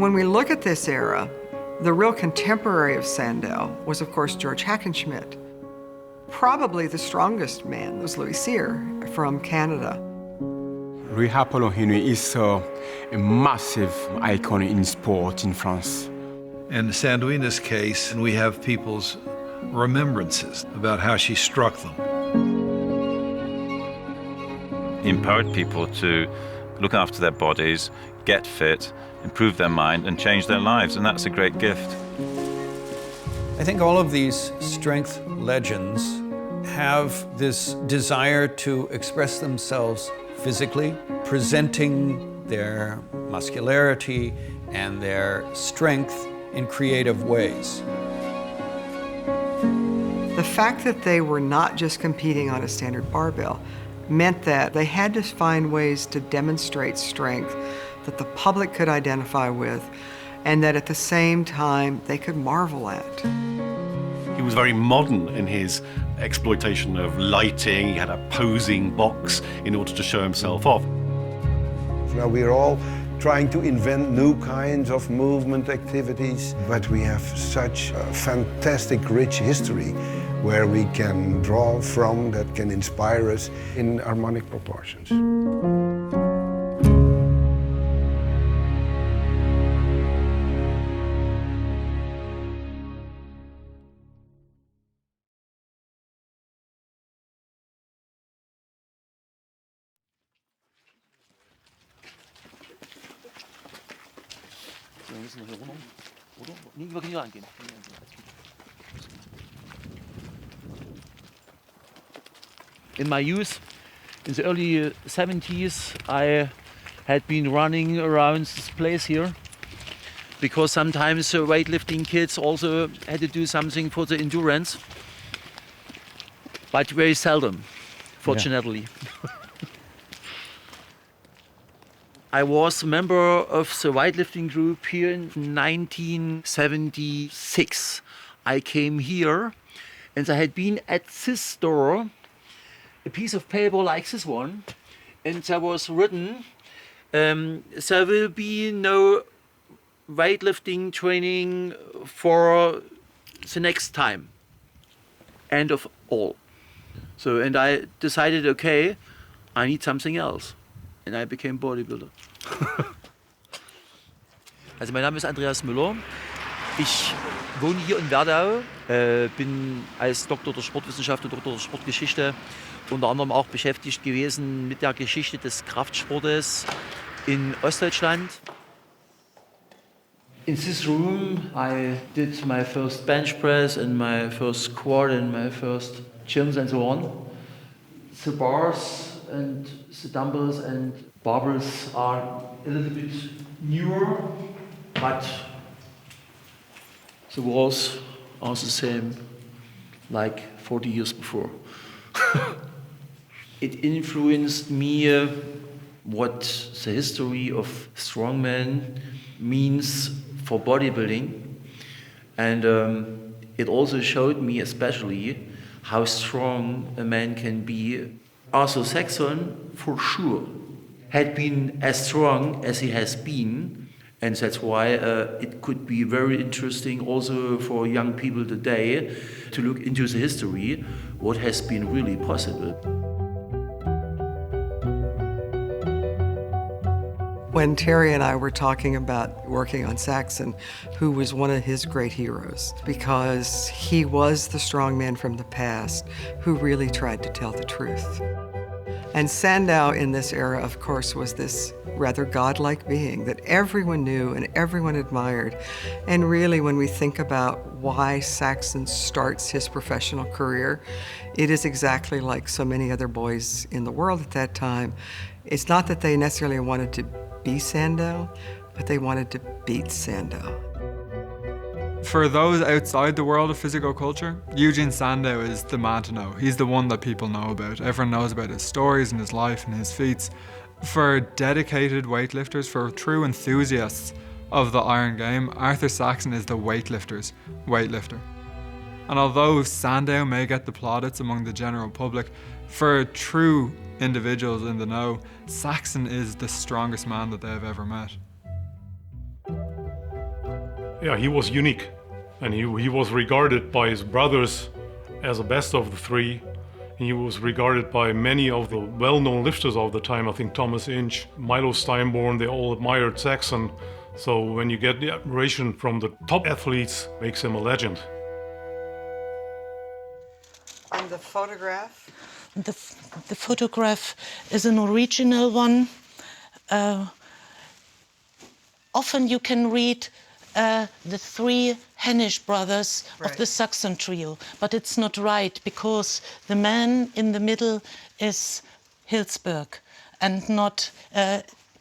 when we look at this era, the real contemporary of Sandow was, of course, George Hackenschmidt. Probably the strongest man was Louis from Canada. Louis Apollon is a massive icon in sport in France. In Sandowina's case, we have people's remembrances about how she struck them. He empowered people to look after their bodies, get fit, improve their mind, and change their lives, and that's a great gift. I think all of these strength legends have this desire to express themselves physically, presenting their muscularity and their strength in creative ways. The fact that they were not just competing on a standard barbell meant that they had to find ways to demonstrate strength that the public could identify with, and that at the same time they could marvel at. He was very modern in his exploitation of lighting. He had a posing box in order to show himself off. Now we're all trying to invent new kinds of movement activities, but we have such a fantastic, rich history where we can draw from that can inspire us in harmonic proportions. In my youth, in the early 70s, I had been running around this place here because sometimes weightlifting kids also had to do something for the endurance, but very seldom, fortunately. Yeah. I was a member of the weightlifting group here in 1976. I came here and I had been at this store, a piece of paper like this one, and there was written, there will be no weightlifting training for the next time. End of all. So, and I decided, okay, I need something else. And I became bodybuilder. Also mein Name ist Andreas Müller. Ich wohne hier in Werdau, bin als Doktor der Sportwissenschaft und Doktor der Sportgeschichte unter anderem auch beschäftigt gewesen mit der Geschichte des Kraftsportes in Ostdeutschland. In this room I did my first bench press and my first squat and my first gyms and so on. The bars and the dumbbells and barbells are a little bit newer, but the walls are the same like 40 years before. It influenced me what the history of strongman means for bodybuilding, and it also showed me especially how strong a man can be. Arthur Saxon, for sure, had been as strong as he has been, and that's why it could be very interesting also for young people today to look into the history, what has been really possible. When Terry and I were talking about working on Saxon, who was one of his great heroes, because he was the strong man from the past who really tried to tell the truth. And Sandow in this era, of course, was this rather godlike being that everyone knew and everyone admired. And really, when we think about why Saxon starts his professional career, it is exactly like so many other boys in the world at that time. It's not that they necessarily wanted to be Sandow, but they wanted to beat Sandow. For those outside the world of physical culture, Eugene Sandow is the man to know. He's the one that people know about. Everyone knows about his stories and his life and his feats. For dedicated weightlifters, for true enthusiasts of the iron game, Arthur Saxon is the weightlifter's weightlifter. And although Sandow may get the plaudits among the general public, for true individuals in the know, Saxon is the strongest man that they've ever met. Yeah, he was unique, and he was regarded by his brothers as the best of the three. He was regarded by many of the well-known lifters of the time. I think Thomas Inch, Milo Steinborn, they all admired Saxon. So when you get the admiration from the top athletes, makes him a legend. And the photograph? The photograph is an original one. Often you can read the three Hennig brothers of the Saxon Trio, but it's not right, because the man in the middle is Hilsberg and not...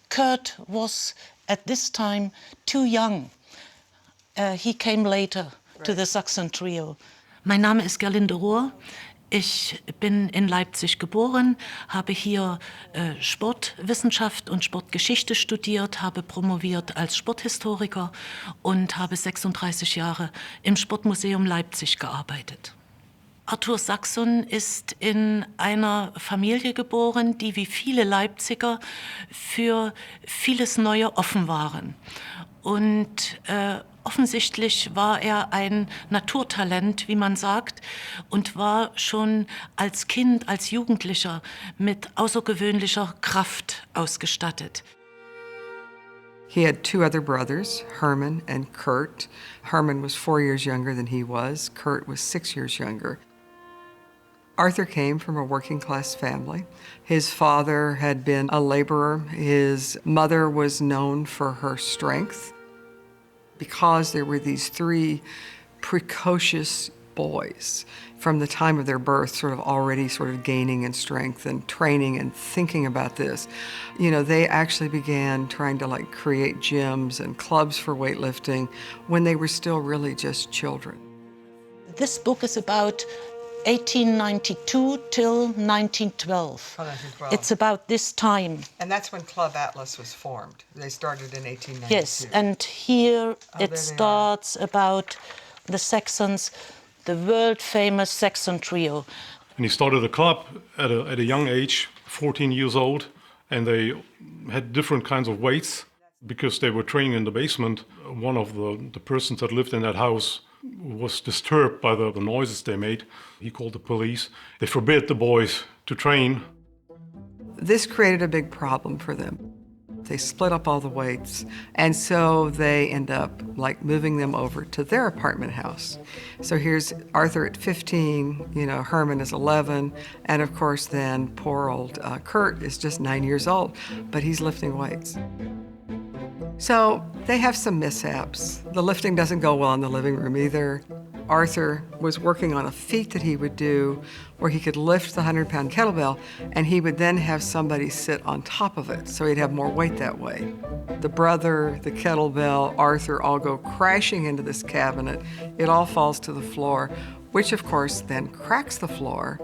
Kurt was at this time too young. He came later to the Saxon Trio. Mein Name ist Gerlinde Rohr. Ich bin in Leipzig geboren, habe hier Sportwissenschaft und Sportgeschichte studiert, habe promoviert als Sporthistoriker und habe 36 Jahre im Sportmuseum Leipzig gearbeitet. Arthur Saxon ist in einer Familie geboren, die wie viele Leipziger für vieles Neue offen waren. Und offensichtlich war er ein Naturtalent, wie man sagt, und war schon als Kind, als Jugendlicher mit außergewöhnlicher Kraft ausgestattet. He had two other brothers, Herman and Kurt. Herman was 4 years younger than he was. Kurt was 6 years younger. Arthur came from a working-class family. His father had been a laborer. His mother was known for her strength. Because there were these three precocious boys from the time of their birth, sort of already sort of gaining in strength and training and thinking about this, you know, they actually began trying to like create gyms and clubs for weightlifting when they were still really just children. This book is about 1892 till 1912. Oh, 1912. It's about this time. And that's when Club Atlas was formed. They started in 1892. Yes, and here it starts about the Saxons, the world-famous Saxon Trio. And he started a club at a young age, 14 years old, and they had different kinds of weights because they were training in the basement. One of the persons that lived in that house was disturbed by the noises they made. He called the police. They forbid the boys to train. This created a big problem for them. They split up all the weights, and so they end up like moving them over to their apartment house. So here's Arthur at 15, you know, Herman is 11, and of course then poor old Kurt is just 9 years old, but he's lifting weights. So they have some mishaps. The lifting doesn't go well in the living room either. Arthur was working on a feat that he would do where he could lift the 100-pound kettlebell and he would then have somebody sit on top of it, so he'd have more weight that way. The brother, the kettlebell, Arthur all go crashing into this cabinet. It all falls to the floor, which of course then cracks the floor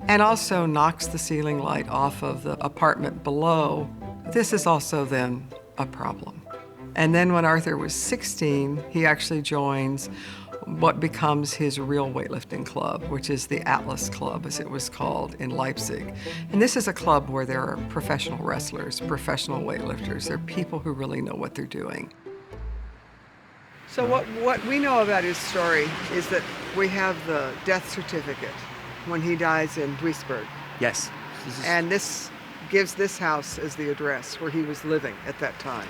and also knocks the ceiling light off of the apartment below. This is also then a problem. And then when Arthur was 16, he actually joins what becomes his real weightlifting club, which is the Atlas Club, as it was called in Leipzig. And this is a club where there are professional wrestlers, professional weightlifters. There are people who really know what they're doing. So what we know about his story is that we have the death certificate when he dies in Duisburg. Yes. And this gives this house as the address where he was living at that time.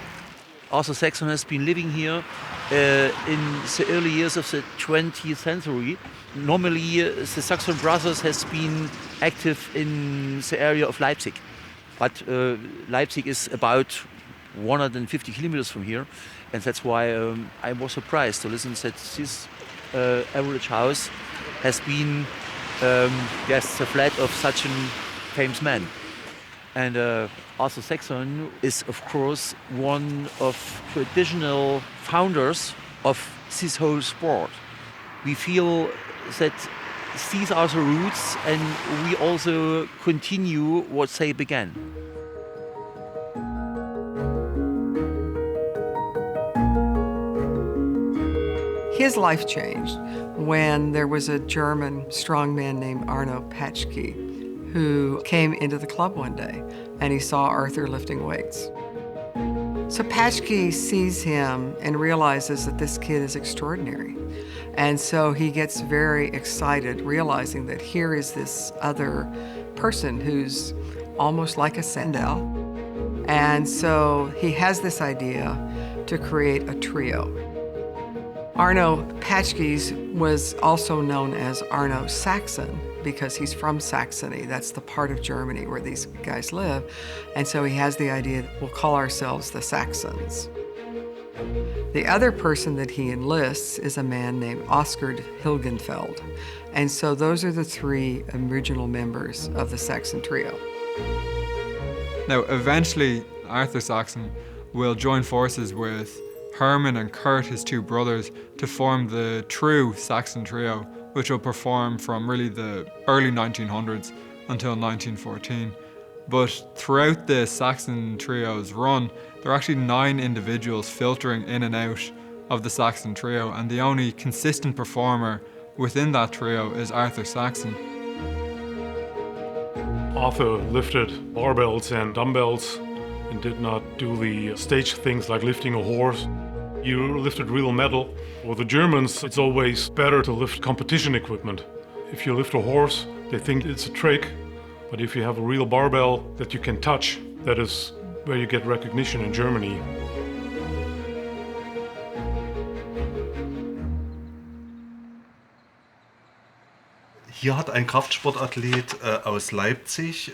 Arthur Saxon has been living here in the early years of the 20th century. Normally, the Saxon brothers has been active in the area of Leipzig, but Leipzig is about 150 kilometers from here, and that's why I was surprised to listen that this average house has been the flat of such a famous man. And Arthur Saxon is, of course, one of traditional founders of this whole sport. We feel that these are the roots, and we also continue what they began. His life changed when there was a German strongman named Arno Patschke who came into the club one day and he saw Arthur lifting weights. So Patchke sees him and realizes that this kid is extraordinary. And so he gets very excited, realizing that here is this other person who's almost like a Sandow. And so he has this idea to create a trio. Arno Patchke's was also known as Arno Saxon because he's from Saxony. That's the part of Germany where these guys live. And so he has the idea, we'll call ourselves the Saxons. The other person that he enlists is a man named Oscar Hilgenfeld. And so those are the three original members of the Saxon Trio. Now, eventually, Arthur Saxon will join forces with Herman and Kurt, his two brothers, to form the true Saxon Trio, which will perform from really the early 1900s until 1914. But throughout the Saxon Trio's run, there are actually 9 individuals filtering in and out of the Saxon Trio, and the only consistent performer within that trio is Arthur Saxon. Arthur lifted barbells and dumbbells and did not do the stage things like lifting a horse. You lifted real metal. For the Germans, it's always better to lift competition equipment. If you lift a horse, they think it's a trick. But if you have a real barbell that you can touch, that is where you get recognition in Germany. Hier hat ein Kraftsportathlet aus Leipzig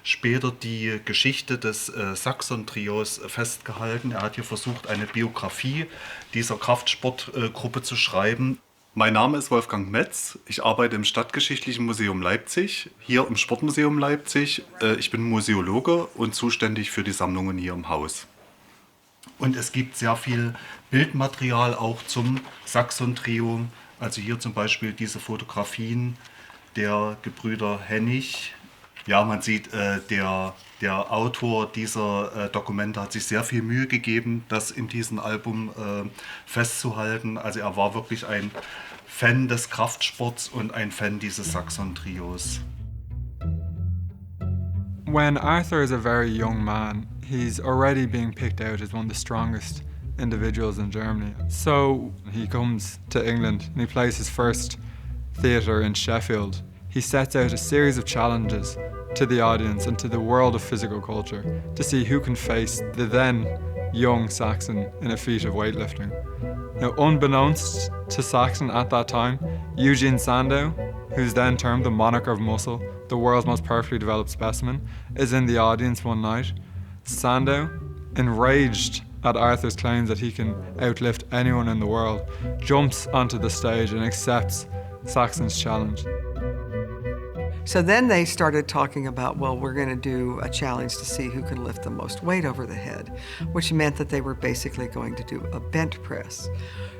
später die Geschichte des Saxon Trios festgehalten. Er hat hier versucht, eine Biografie dieser Kraftsportgruppe zu schreiben. Mein Name ist Wolfgang Metz. Ich arbeite im Stadtgeschichtlichen Museum Leipzig, hier im Sportmuseum Leipzig. Ich bin Museologe und zuständig für die Sammlungen hier im Haus. Und es gibt sehr viel Bildmaterial auch zum Saxon Trio. Also hier zum Beispiel diese Fotografien der Gebrüder Hennig. Ja, man sieht, der Autor dieser Dokumente hat sich sehr viel Mühe gegeben, das in diesem Album festzuhalten. Also er war wirklich ein Fan des Kraftsports und ein Fan dieses Saxon Trios. When Arthur is a very young man, he's already being picked out as one of the strongest individuals in Germany. So he comes to England and he plays his first theatre in Sheffield. He sets out a series of challenges to the audience and to the world of physical culture to see who can face the then young Saxon in a feat of weightlifting. Now, unbeknownst to Saxon at that time, Eugene Sandow, who's then termed the monarch of muscle, the world's most perfectly developed specimen, is in the audience one night. Sandow, enraged at Arthur's claims that he can outlift anyone in the world, jumps onto the stage and accepts Saxon's challenge. So then they started talking about, well, we're going to do a challenge to see who can lift the most weight over the head, which meant that they were basically going to do a bent press.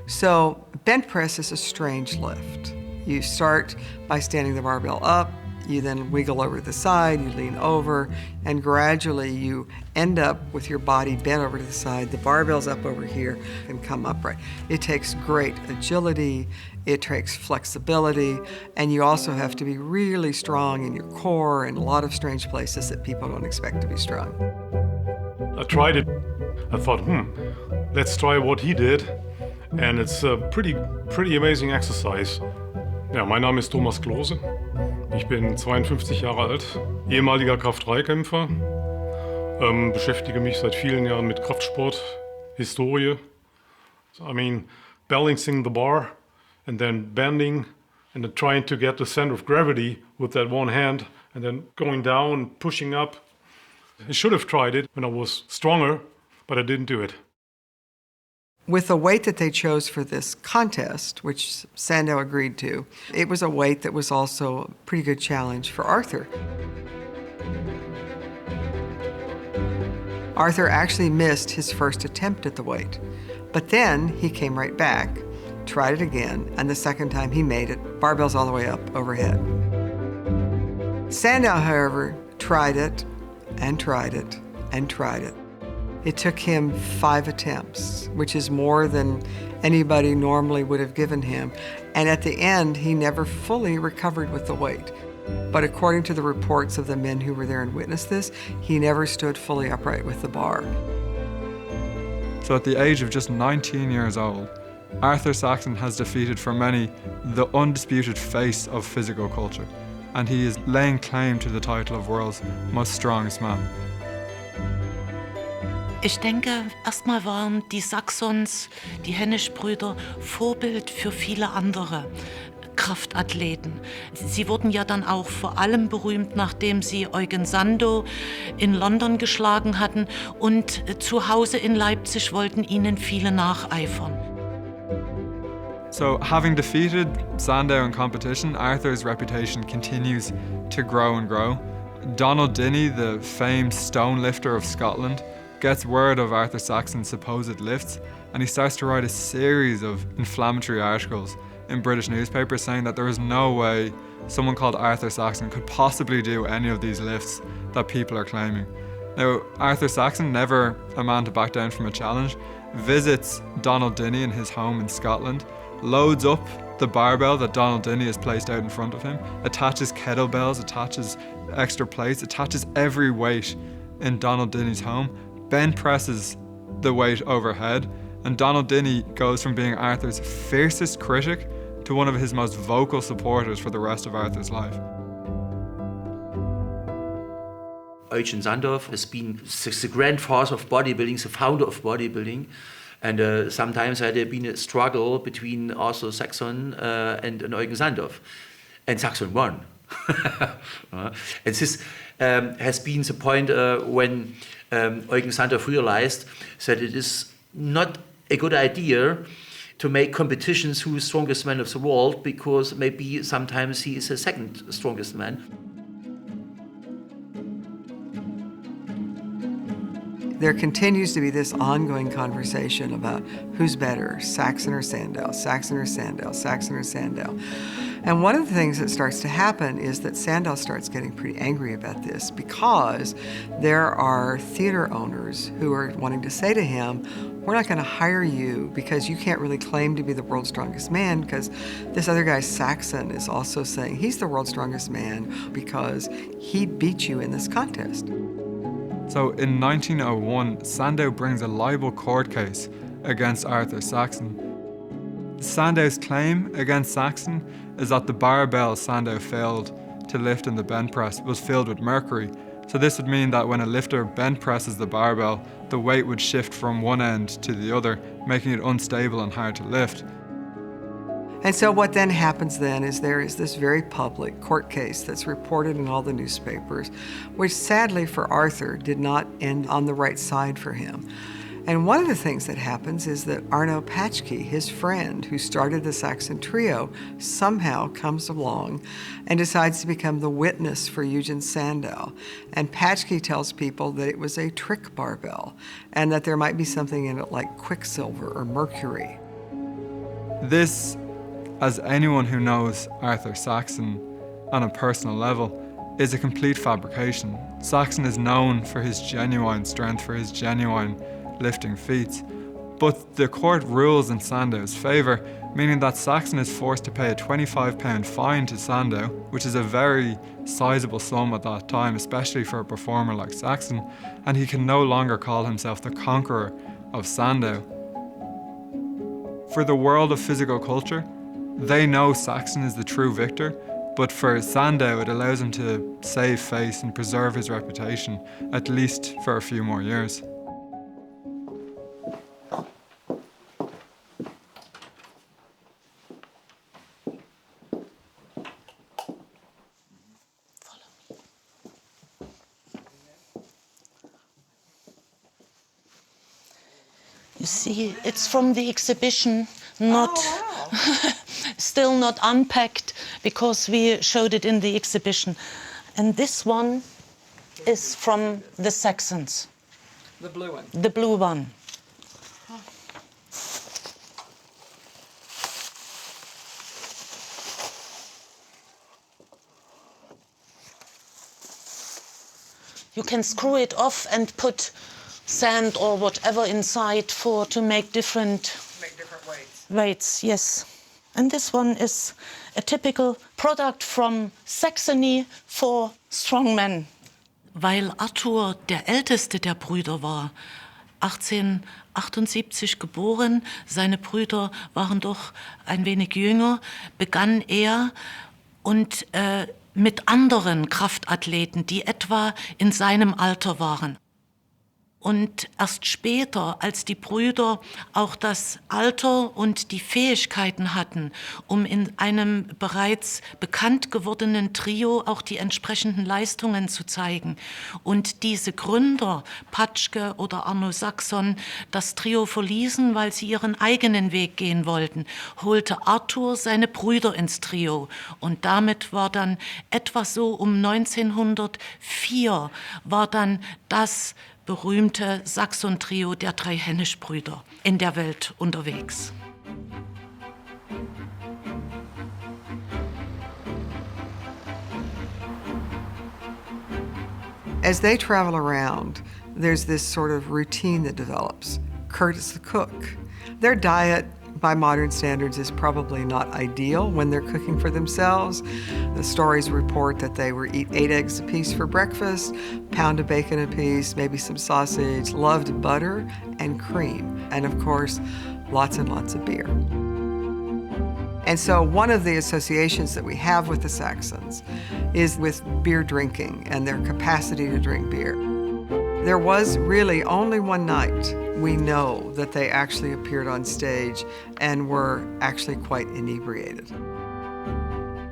So bent press is a strange lift. You start by standing the barbell up, you then wiggle over to the side, you lean over, and gradually you end up with your body bent over to the side, the barbell's up over here, and come upright. It takes great agility, it takes flexibility, and you also have to be really strong in your core and a lot of strange places that people don't expect to be strong. I tried it. I thought, let's try what he did. And it's a pretty amazing exercise. Ja, mein Name ist Thomas Klose. Ich bin 52 Jahre alt, ehemaliger Kraft-3-Kämpfer, beschäftige mich seit vielen Jahren mit Kraftsport, Historie. I mean, balancing the bar and then bending and then trying to get the center of gravity with that one hand and then going down, pushing up. I should have tried it when I was stronger, but I didn't do it. With the weight that they chose for this contest, which Sandow agreed to, it was a weight that was also a pretty good challenge for Arthur. Arthur actually missed his first attempt at the weight, but then he came right back, tried it again, and the second time he made it, barbells all the way up overhead. Sandow, however, tried it and tried it and tried it. It took him 5 attempts, which is more than anybody normally would have given him. And at the end, he never fully recovered with the weight. But according to the reports of the men who were there and witnessed this, he never stood fully upright with the bar. So at the age of just 19 years old, Arthur Saxon has defeated for many the undisputed face of physical culture, and he is laying claim to the title of world's most strongest man. Ich denke, erstmal waren die Saxons, die Hennig-Brüder, Vorbild für viele andere Kraftathleten. Sie wurden ja dann auch vor allem berühmt, nachdem sie Eugene Sandow in London geschlagen hatten, und zu Hause in Leipzig wollten ihnen viele nacheifern. So, having defeated Sandow in competition, Arthur's reputation continues to grow and grow. Donald Dinnie, the famed stone lifter of Scotland, gets word of Arthur Saxon's supposed lifts, and he starts to write a series of inflammatory articles in British newspapers saying that there is no way someone called Arthur Saxon could possibly do any of these lifts that people are claiming. Now, Arthur Saxon, never a man to back down from a challenge, visits Donald Dinnie in his home in Scotland, loads up the barbell that Donald Dinnie has placed out in front of him, attaches kettlebells, attaches extra plates, attaches every weight in Donald Dinnie's home, bench presses the weight overhead, and Donald Dinnie goes from being Arthur's fiercest critic to one of his most vocal supporters for the rest of Arthur's life. Eugene Sandow has been the grandfather of bodybuilding, the founder of bodybuilding, and sometimes there had been a struggle between Arthur Saxon and Eugene Sandow, and Saxon won. And this has been the point when Eugene Sandow realized that it is not a good idea to make competitions who is the strongest man of the world, because maybe sometimes he is the second strongest man. There continues to be this ongoing conversation about who's better, Saxon or Sandow, Saxon or Sandow, Saxon or Sandow. And one of the things that starts to happen is that Sandow starts getting pretty angry about this, because there are theater owners who are wanting to say to him, we're not going to hire you because you can't really claim to be the world's strongest man, because this other guy, Saxon, is also saying he's the world's strongest man because he beat you in this contest. So in 1901, Sandow brings a libel court case against Arthur Saxon. Sandow's claim against Saxon is that the barbell Sandow failed to lift in the bench press was filled with mercury. So this would mean that when a lifter bench presses the barbell, the weight would shift from one end to the other, making it unstable and hard to lift. And so what then happens then is there is this very public court case that's reported in all the newspapers, which sadly for Arthur did not end on the right side for him. And one of the things that happens is that Arno Patchke, his friend who started the Saxon Trio, somehow comes along and decides to become the witness for Eugene Sandow. And Patchke tells people that it was a trick barbell and that there might be something in it like quicksilver or mercury. This, as anyone who knows Arthur Saxon on a personal level, is a complete fabrication. Saxon is known for his genuine strength, for his genuine lifting feats, but the court rules in Sandow's favour, meaning that Saxon is forced to pay a £25 fine to Sandow, which is a very sizable sum at that time, especially for a performer like Saxon, and he can no longer call himself the conqueror of Sandow. For the world of physical culture, they know Saxon is the true victor, but for Sandow it allows him to save face and preserve his reputation, at least for a few more years. You see, it's from the exhibition, not still not unpacked, because we showed it in the exhibition. And this one is from the Saxons. The blue one? The blue one. You can screw it off and put sand or whatever inside to make different weights, yes. And this one is a typical product from Saxony for strongmen. Weil Arthur der älteste der Brüder war, 1878 geboren, seine Brüder waren doch ein wenig jünger, begann er und mit anderen Kraftathleten, die etwa in seinem Alter waren. Und erst später, als die Brüder auch das Alter und die Fähigkeiten hatten, um in einem bereits bekannt gewordenen Trio auch die entsprechenden Leistungen zu zeigen, und diese Gründer, Patschke oder Arno Saxon, das Trio verließen, weil sie ihren eigenen Weg gehen wollten, holte Arthur seine Brüder ins Trio. Und damit war dann etwa so um 1904 war dann das berühmte Saxon Trio der 3 Hennig-Brüder in der Welt unterwegs. As they travel around, there's this sort of routine that develops. Kurt is the cook. Their diet, by modern standards, is probably not ideal when they're cooking for themselves. The stories report that they would eat 8 eggs apiece for breakfast, pound of bacon apiece, maybe some sausage, loved butter and cream, and of course, lots and lots of beer. And so one of the associations that we have with the Saxons is with beer drinking and their capacity to drink beer. There was really only one night we know that they actually appeared on stage and were actually quite inebriated.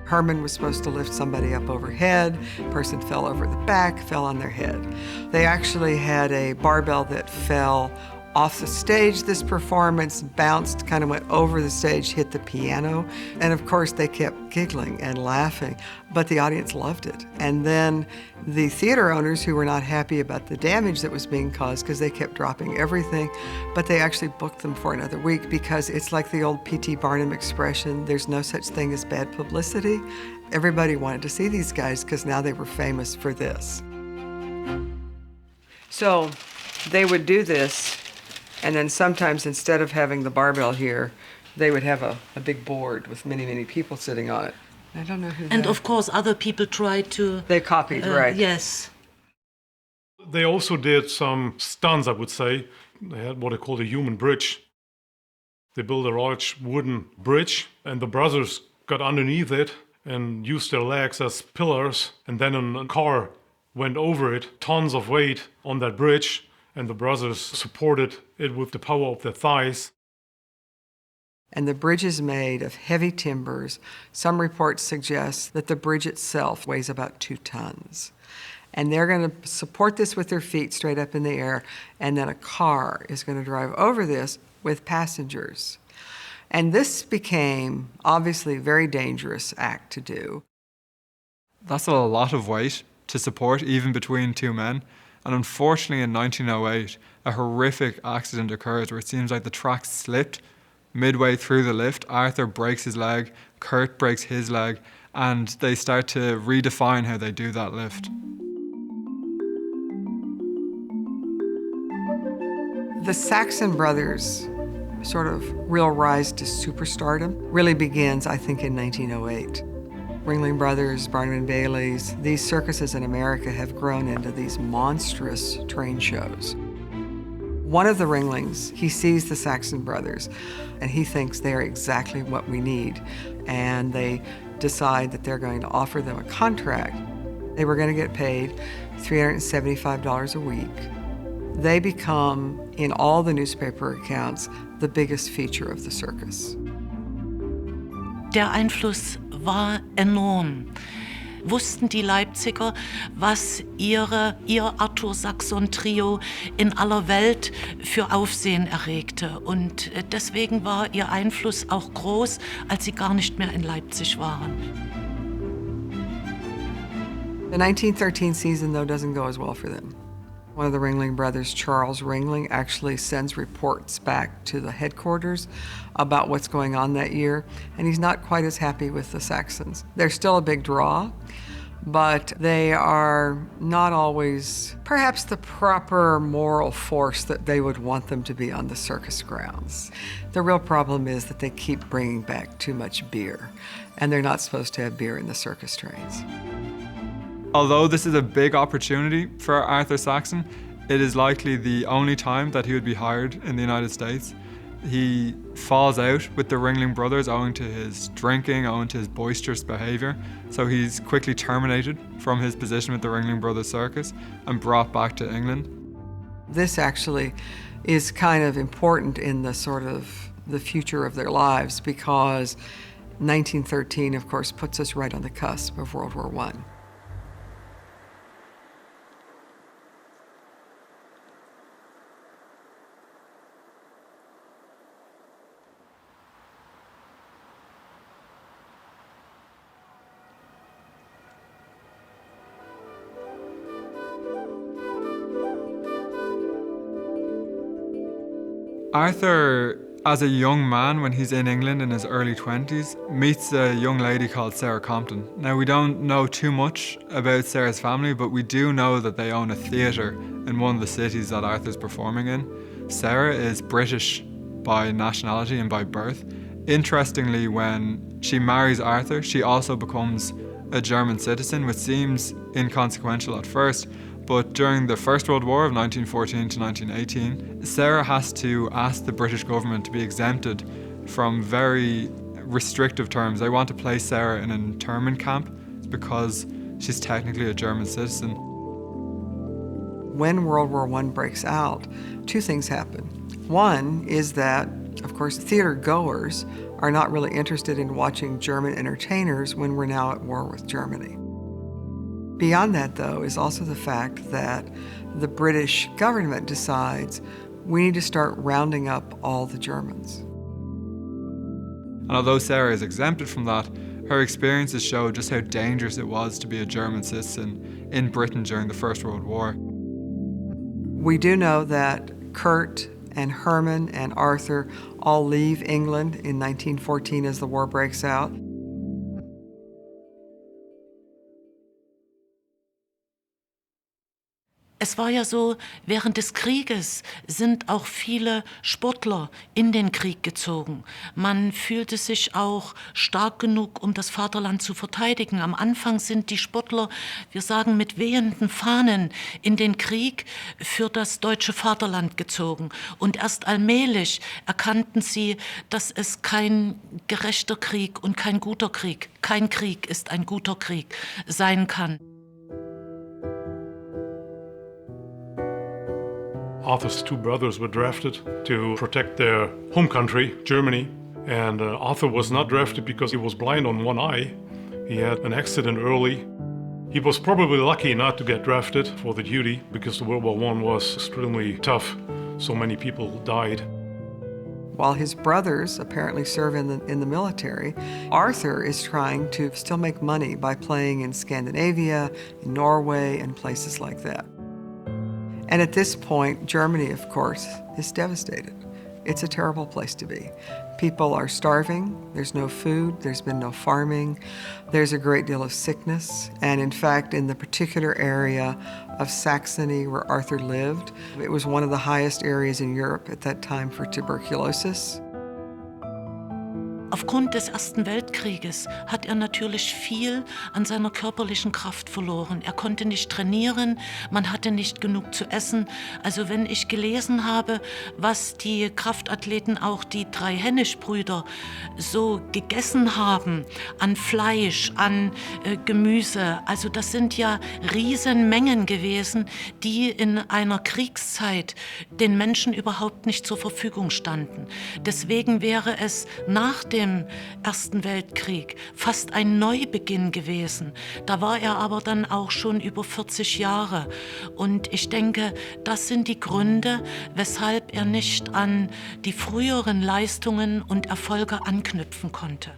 Herman was supposed to lift somebody up overhead, person fell over the back, fell on their head. They actually had a barbell that fell off the stage, this performance, bounced, kind of went over the stage, hit the piano, and of course they kept giggling and laughing, but the audience loved it. And then the theater owners, who were not happy about the damage that was being caused because they kept dropping everything, but they actually booked them for another week because it's like the old P.T. Barnum expression, there's no such thing as bad publicity. Everybody wanted to see these guys because now they were famous for this. So they would do this, and then sometimes instead of having the barbell here, they would have a big board with many, many people sitting on it. I don't know who And that... of course other people tried to... They copied, right. Yes. They also did some stunts, I would say. They had what they called a human bridge. They built a large wooden bridge, and the brothers got underneath it and used their legs as pillars, and then a car went over it, tons of weight on that bridge, and the brothers supported it with the power of their thighs. And the bridge is made of heavy timbers. Some reports suggest that the bridge itself weighs about 2 tons. And they're going to support this with their feet straight up in the air, and then a car is going to drive over this with passengers. And this became, obviously, a very dangerous act to do. That's a lot of weight to support, even between 2 men. And unfortunately, in 1908, a horrific accident occurs where it seems like the track slipped midway through the lift. Arthur breaks his leg, Kurt breaks his leg, and they start to redefine how they do that lift. The Saxon brothers' sort of real rise to superstardom really begins, I think, in 1908. Ringling Brothers, Barnum and Bailey's, these circuses in America have grown into these monstrous train shows. One of the Ringlings, he sees the Saxon brothers, and he thinks they're exactly what we need. And they decide that they're going to offer them a contract. They were going to get paid $375 a week. They become, in all the newspaper accounts, the biggest feature of the circus. Der Einfluss war enorm. Wussten die Leipziger, was ihr Arthur Saxon Trio in aller Welt für Aufsehen erregte. Und deswegen war ihr Einfluss auch groß, als sie gar nicht mehr in Leipzig waren. The 1913 season, though, doesn't go as well for them. One of the Ringling brothers, Charles Ringling, actually sends reports back to the headquarters about what's going on that year, and he's not quite as happy with the Saxons. They're still a big draw, but they are not always perhaps the proper moral force that they would want them to be on the circus grounds. The real problem is that they keep bringing back too much beer, and they're not supposed to have beer in the circus trains. Although this is a big opportunity for Arthur Saxon, It is likely the only time that he would be hired in the United States. He falls out with the Ringling Brothers owing to his drinking, owing to his boisterous behaviour. So he's quickly terminated from his position with the Ringling Brothers Circus and brought back to England. This actually is kind of important in the sort of the future of their lives, because 1913, of course, puts us right on the cusp of World War I. Arthur, as a young man, when he's in England in his early 20s, meets a young lady called Sarah Compton. Now, we don't know too much about Sarah's family, but we do know that they own a theatre in one of the cities that Arthur's performing in. Sarah is British by nationality and by birth. Interestingly, when she marries Arthur, she also becomes a German citizen, which seems inconsequential at first. But during the First World War of 1914 to 1918, Sarah has to ask the British government to be exempted from very restrictive terms. They want to place Sarah in an internment camp because she's technically a German citizen. When World War I breaks out, two things happen. One is that, of course, theater goers are not really interested in watching German entertainers when we're now at war with Germany. Beyond that, though, is also the fact that the British government decides we need to start rounding up all the Germans. And although Sarah is exempted from that, her experiences show just how dangerous it was to be a German citizen in Britain during the First World War. We do know that Kurt and Herman and Arthur all leave England in 1914 as the war breaks out. Es war ja so, während des Krieges sind auch viele Sportler in den Krieg gezogen. Man fühlte sich auch stark genug, um das Vaterland zu verteidigen. Am Anfang sind die Sportler, wir sagen, mit wehenden Fahnen in den Krieg für das deutsche Vaterland gezogen. Und erst allmählich erkannten sie, dass es kein gerechter Krieg und kein guter Krieg, kein Krieg ist ein guter Krieg sein kann. Arthur's two brothers were drafted to protect their home country, Germany. And Arthur was not drafted because he was blind on one eye. He had an accident early. He was probably lucky not to get drafted for the duty because the World War I was extremely tough. So many people died. While his brothers apparently serve in the military, Arthur is trying to still make money by playing in Scandinavia, in Norway, and places like that. And at this point, Germany, of course, is devastated. It's a terrible place to be. People are starving, there's no food, there's been no farming, there's a great deal of sickness. And in fact, in the particular area of Saxony where Arthur lived, it was one of the highest areas in Europe at that time for tuberculosis. Aufgrund des Ersten Weltkrieges hat er natürlich viel an seiner körperlichen Kraft verloren. Er konnte nicht trainieren, man hatte nicht genug zu essen. Also wenn ich gelesen habe, was die Kraftathleten, auch die 3 Hennig-Brüder, so gegessen haben an Fleisch, an Gemüse, also das sind ja Riesenmengen gewesen, die in einer Kriegszeit den Menschen überhaupt nicht zur Verfügung standen. Deswegen wäre es nach dem Ersten Weltkrieg fast ein Neubeginn gewesen. Da war er aber dann auch schon über 40 Jahre. Und ich denke, das sind die Gründe, weshalb er nicht an die früheren Leistungen und Erfolge anknüpfen konnte.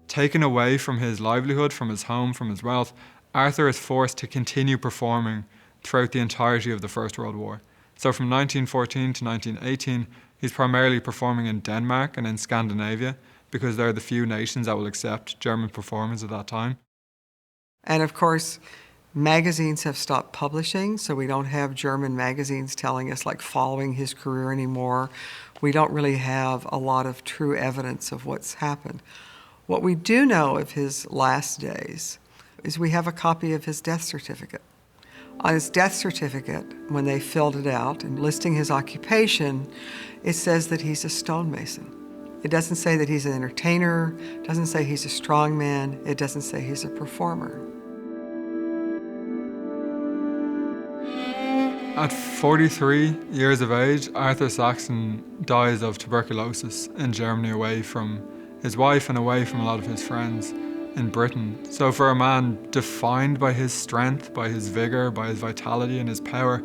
Taken away from his livelihood, from his home, from his wealth, Arthur is forced to continue performing throughout the entirety of the First World War. So from 1914 to 1918, he's primarily performing in Denmark and in Scandinavia because they're the few nations that will accept German performers at that time. And of course, magazines have stopped publishing, so we don't have German magazines telling us, like, following his career anymore. We don't really have a lot of true evidence of what's happened. What we do know of his last days is we have a copy of his death certificate. On his death certificate, when they filled it out and listing his occupation, it says that he's a stonemason. It doesn't say that he's an entertainer, it doesn't say he's a strongman, it doesn't say he's a performer. At 43 years of age, Arthur Saxon dies of tuberculosis in Germany, away from his wife and away from a lot of his friends in Britain. So for a man defined by his strength, by his vigor, by his vitality and his power,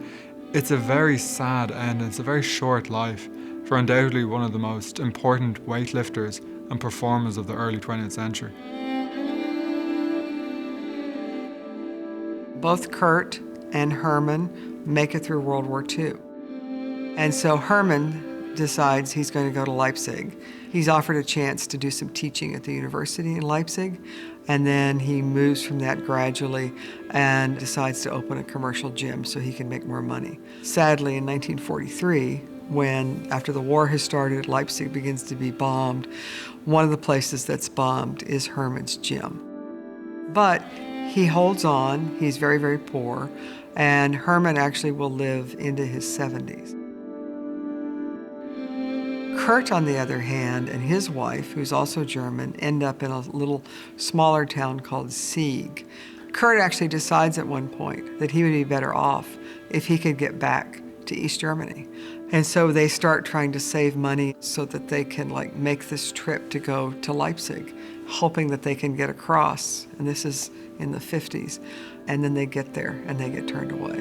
it's a very sad end. It's a very short life for undoubtedly one of the most important weightlifters and performers of the early 20th century. Both Kurt and Herman make it through World War II. And so Herman decides he's going to go to Leipzig. He's offered a chance to do some teaching at the university in Leipzig, and then he moves from that gradually and decides to open a commercial gym so he can make more money. Sadly, in 1943, when after the war has started, Leipzig begins to be bombed, one of the places that's bombed is Herman's gym. But he holds on, he's very, very poor, and Herman actually will live into his 70s. Kurt, on the other hand, and his wife, who's also German, end up in a little smaller town called Sieg. Kurt actually decides at one point that he would be better off if he could get back to East Germany. And so they start trying to save money so that they can make this trip to go to Leipzig, hoping that they can get across, and this is in the 50s. And then they get there and they get turned away.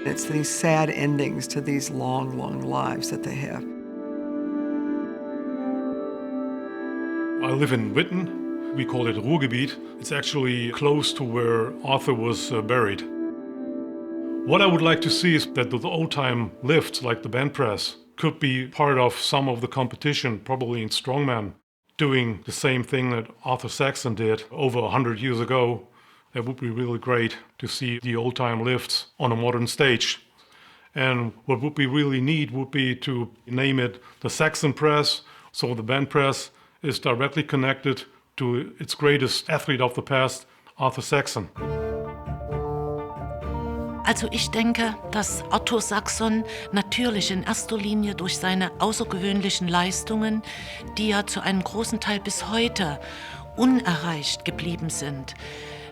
It's these sad endings to these long, long lives that they have. I live in Witten. We call it Ruhrgebiet. It's actually close to where Arthur was buried. What I would like to see is that the old-time lifts, like the band press, could be part of some of the competition, probably in strongman, doing the same thing that Arthur Saxon did over 100 years ago. That would be really great to see the old-time lifts on a modern stage. And what would be really neat would be to name it the Saxon press, so the band press is directly connected to its greatest athlete of the past, Arthur Saxon. Also ich denke, dass Arthur Saxon natürlich in erster Linie durch seine außergewöhnlichen Leistungen, die ja zu einem großen Teil bis heute unerreicht geblieben sind,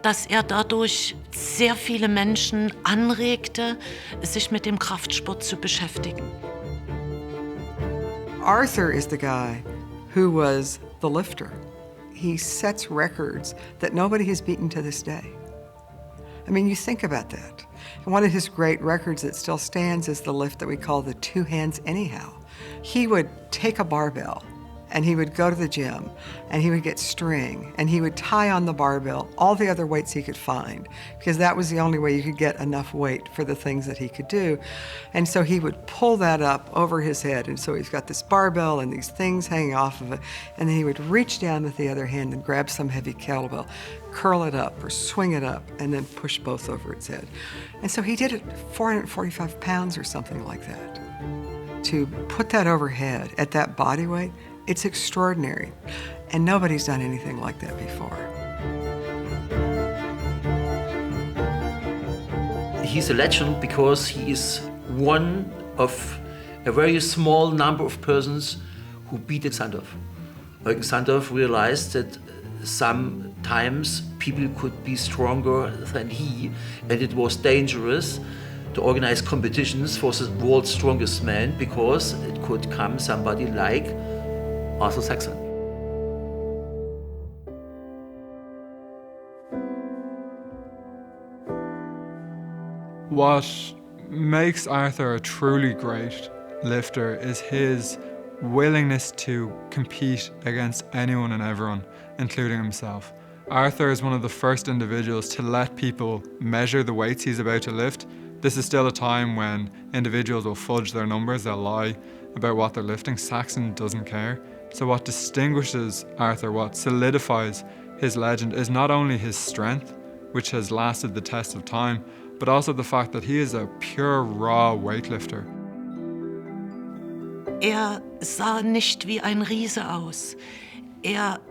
dass er dadurch sehr viele Menschen anregte, sich mit dem Kraftsport zu beschäftigen. Arthur is the guy who was the lifter. He sets records that nobody has beaten to this day. I mean, you think about that. And one of his great records that still stands is the lift that we call the 2 hands anyhow. He would take a barbell and he would go to the gym and he would get string and he would tie on the barbell all the other weights he could find, because that was the only way you could get enough weight for the things that he could do. And so he would pull that up over his head, and so he's got this barbell and these things hanging off of it, and then he would reach down with the other hand and grab some heavy kettlebell, curl it up or swing it up, and then push both over its head. And so he did it 445 pounds or something like that. To put that overhead at that body weight, it's extraordinary, and nobody's done anything like that before. He's a legend because he is one of a very small number of persons who beat Sandow. Eugen Sandow realized that sometimes people could be stronger than he, and it was dangerous to organize competitions for the world's strongest man, because it could come somebody like Arthur Saxon. What makes Arthur a truly great lifter is his willingness to compete against anyone and everyone, including himself. Arthur is one of the first individuals to let people measure the weights he's about to lift. This is still a time when individuals will fudge their numbers, they'll lie about what they're lifting. Saxon doesn't care. So what distinguishes Arthur, what solidifies his legend, is not only his strength, which has lasted the test of time, but also the fact that he is a pure, raw weightlifter. Sah nicht wie ein Riese aus.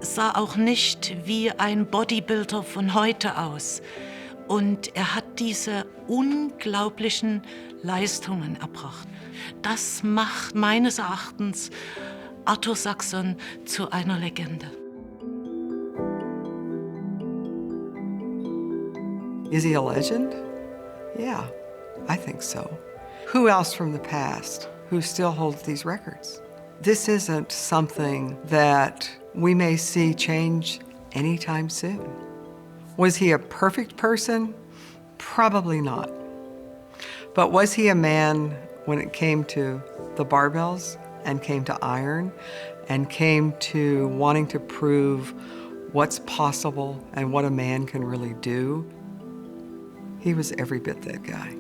Sah auch nicht wie ein Bodybuilder von heute aus. Und hat diese unglaublichen Leistungen erbracht. Das macht meines Erachtens Arthur Saxon zu einer Legende. Is he a legend? Yeah, I think so. Who else from the past who still holds these records? This isn't something that we may see change anytime soon. Was he a perfect person? Probably not. But was he a man when it came to the barbells and came to iron and came to wanting to prove what's possible and what a man can really do? He was every bit that guy.